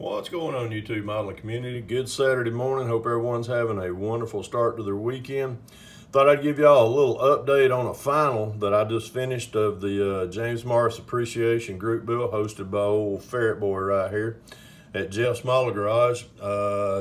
What's going on, YouTube modeling community? Good Saturday morning. Hope everyone's having a wonderful start to their weekend. Thought I'd give y'all a little update on a final that I just finished of the James Morris Appreciation Group Build, hosted by old Ferret Boy right here at Jeff's Model Garage.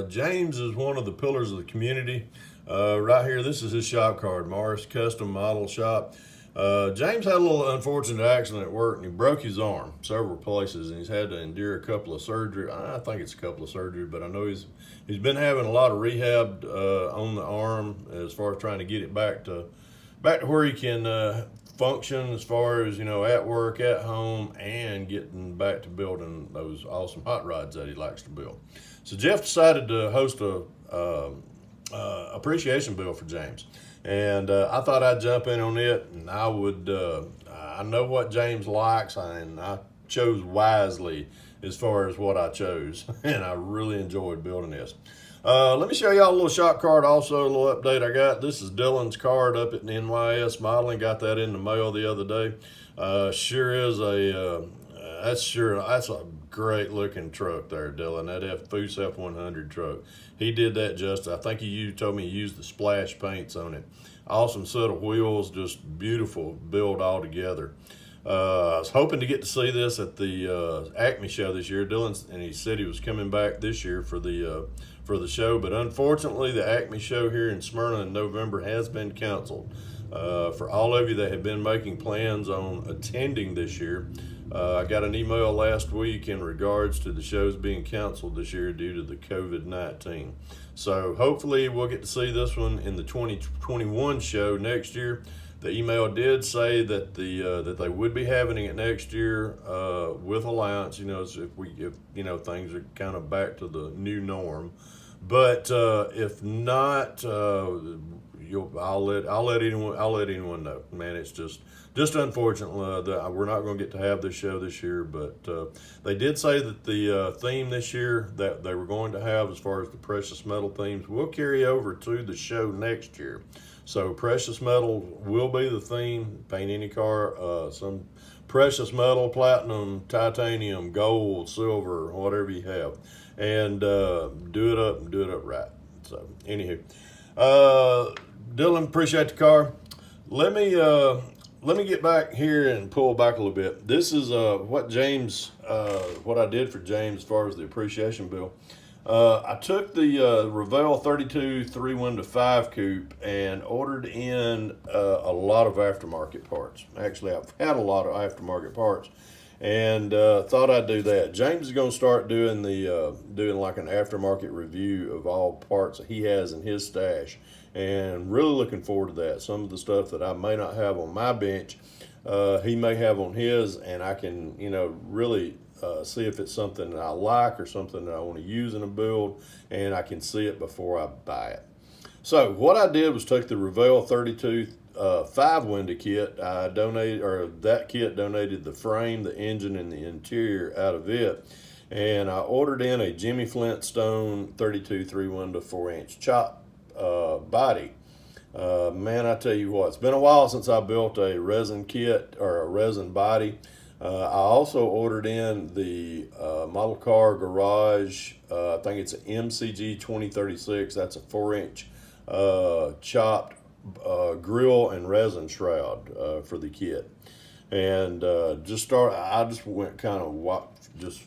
James is one of the pillars of the community. Right here, this is his shop card, Morris Custom Model Shop. James had a little unfortunate accident at work and he broke his arm several places, and he's had to endure a couple of surgery. I think it's a couple of surgery, but I know he's been having a lot of rehab on the arm as far as trying to get it back to where he can function as far as, at work, at home, and getting back to building those awesome hot rods that he likes to build. So Jeff decided to host a appreciation build for James. And I thought I'd jump in on it, and I know what James likes, and I chose wisely as far as what I chose, and I really enjoyed building this. Let me show y'all a little shop card, also a little update I got. This is Dylan's card up at NYS Modeling. Got that in the mail the other day. Sure is that's a great looking truck there, Dylan. That Foose F100 truck. He did that justice. I think you told me he used the splash paints on it. Awesome set of wheels, just beautiful build all together. I was hoping to get to see this at the Acme show this year. Dylan, and he said he was coming back this year for the show, but unfortunately the Acme show here in Smyrna in November has been canceled. For all of you that have been making plans on attending this year, I got an email last week in regards to the shows being canceled this year due to the COVID-19. So hopefully we'll get to see this one in the 2021 show next year. The email did say that that they would be having it next year with allowance, if things are kind of back to the new norm. But if not, I'll let anyone know. Man, it's just unfortunate that we're not going to get to have this show this year. But they did say that the theme this year that they were going to have, as far as the precious metal themes, will carry over to the show next year. So precious metal will be the theme. Paint any car, some precious metal, platinum, titanium, gold, silver, whatever you have, and do it up right. So anywho, Dylan, appreciate the car. Let me get back here and pull back a little bit. This is what I did for James as far as the appreciation bill. I took the Revell 32 3-window 5 coupe and ordered in a lot of aftermarket parts. Actually, I've had a lot of aftermarket parts, and thought I'd do that. James is going to start doing doing like an aftermarket review of all parts that he has in his stash, and really looking forward to that. Some of the stuff that I may not have on my bench, he may have on his, and I can really see if it's something that I like or something that I want to use in a build, and I can see it before I buy it. So what I did was take the Revell 32 5-window kit. That kit donated the frame, the engine, and the interior out of it, and I ordered in a Jimmy Flintstone 32 3-window 4-inch chop body. Man, I tell you what, it's been a while since I built a resin kit or a resin body. I also ordered in the Model Car Garage, I think it's an MCG 2036. That's a 4-inch chopped grill and resin shroud for the kit. And I just went kind of just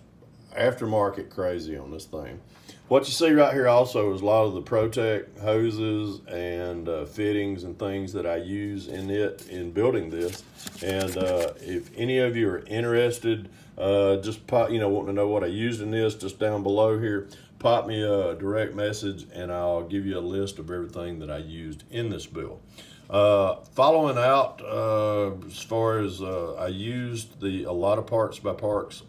aftermarket crazy on this thing. What you see right here also is a lot of the Protect hoses and fittings and things that I use in building this. And if any of you are interested, just wanting to know what I used in this, just down below here, pop me a direct message and I'll give you a list of everything that I used in this build. Following out, as far as I used a lot of parts by parts,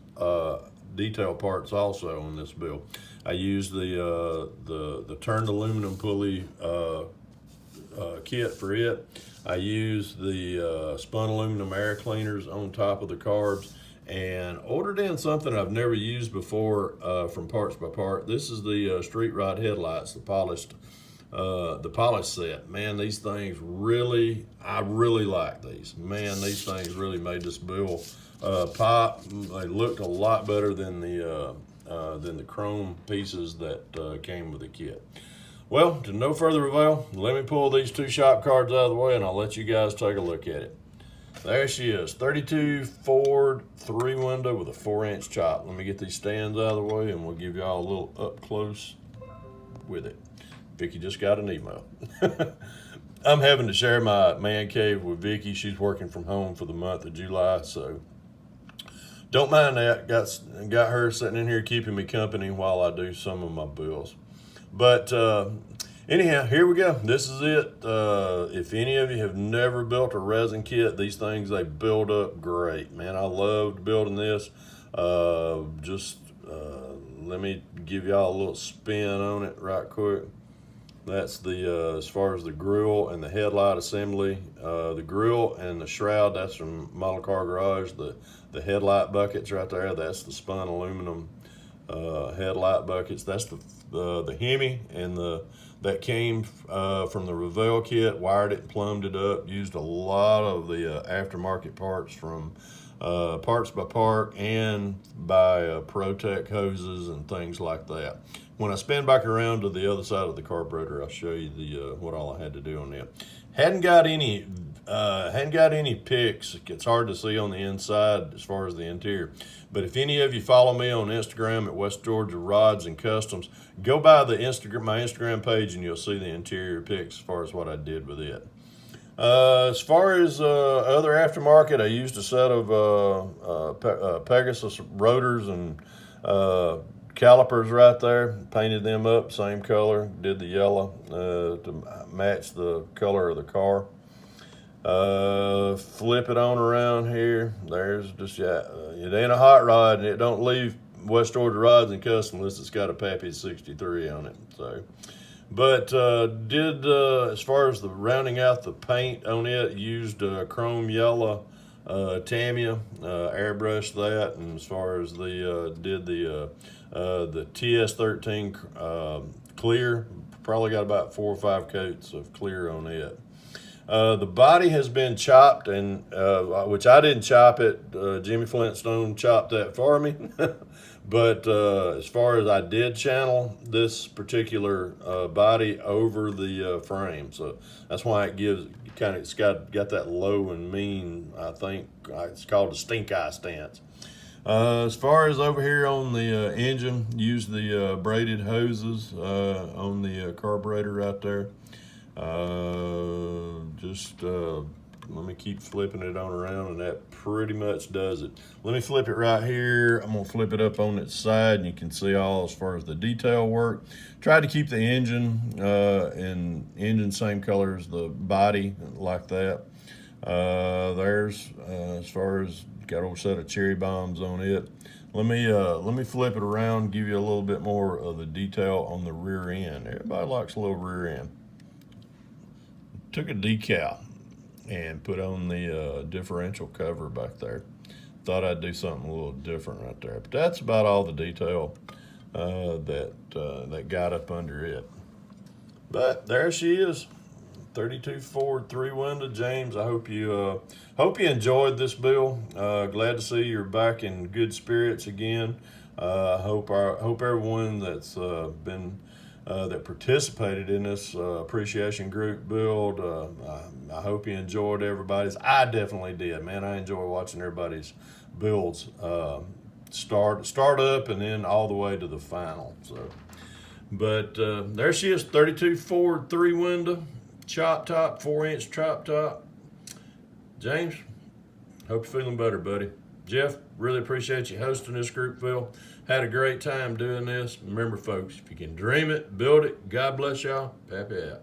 detail parts also on this build. I used the turned aluminum pulley kit for it. I used the spun aluminum air cleaners on top of the carbs, and ordered in something I've never used before from Parts by Part. This is the street rod headlights, the polished set. Man, these things I really like these. Man, these things really made this build pop. They looked a lot better than the than the chrome pieces that came with the kit. Well, to no further avail, let me pull these two shop cards out of the way and I'll let you guys take a look at it. There she is, 32 Ford 3-window with a 4-inch chop. Let me get these stands out of the way and we'll give y'all a little up close with it. Vicky just got an email. I'm having to share my man cave with Vicky. She's working from home for the month of July, so don't mind that. Got her sitting in here keeping me company while I do some of my bills. But anyhow, here we go. This is it. If any of you have never built a resin kit, these things, they build up great, man. I loved building this. Let me give y'all a little spin on it right quick. That's the as far as the grill and the headlight assembly. The grill and the shroud, that's from Model Car Garage. The headlight buckets right there, that's the spun aluminum headlight buckets. That's the Hemi and that came from the Revell kit. Wired it, plumbed it up. Used a lot of the aftermarket parts from Parts by Park and by Protec hoses and things like that. When I spin back around to the other side of the carburetor, I'll show you the what all I had to do on that. Hadn't got any pics. It's hard to see on the inside as far as the interior. But if any of you follow me on Instagram at West Georgia Rods and Customs, go by my Instagram page and you'll see the interior pics as far as what I did with it. As far as other aftermarket, I used a set of Pegasus rotors and calipers right there. Painted them up, same color. Did the yellow to match the color of the car. Flip it on around here. There's just, it ain't a hot rod and it don't leave West Georgia Rods and Customs unless it's got a Pappy 63 on it. So, but as far as the rounding out the paint on it, used chrome yellow Tamiya, airbrushed that, and as far as did the TS13 clear, probably got about 4 or 5 coats of clear on it. The body has been chopped, and which I didn't chop it. Jimmy Flintstone chopped that for me. But as far as I did channel this particular body over the frame, so that's why it gives it's got that low and mean. I think it's called a stink eye stance. As far as over here on the engine, use the braided hoses on the carburetor right there. Let me keep flipping it on around, and that pretty much does it. Let me flip it right here. I'm gonna flip it up on its side, and you can see all as far as the detail work. Tried to keep the engine same color as the body, like that. There's as far as got a whole set of cherry bombs on it. Let me flip it around, give you a little bit more of the detail on the rear end. Everybody likes a little rear end. Took a decal and put on the differential cover back there. Thought I'd do something a little different right there, but that's about all the detail that got up under it. But there she is, 32 Ford 3-window. James, I hope you enjoyed this build. Glad to see you're back in good spirits again. Hope everyone that's that participated in this appreciation group build. I hope you enjoyed everybody's. I definitely did, man. I enjoy watching everybody's builds start up and then all the way to the final. So, but there she is, 32 Ford 3-window, chop top, 4-inch chop top. James, hope you're feeling better, buddy. Jeff, really appreciate you hosting this group, Phil. Had a great time doing this. Remember, folks, if you can dream it, build it. God bless y'all. Pappy out.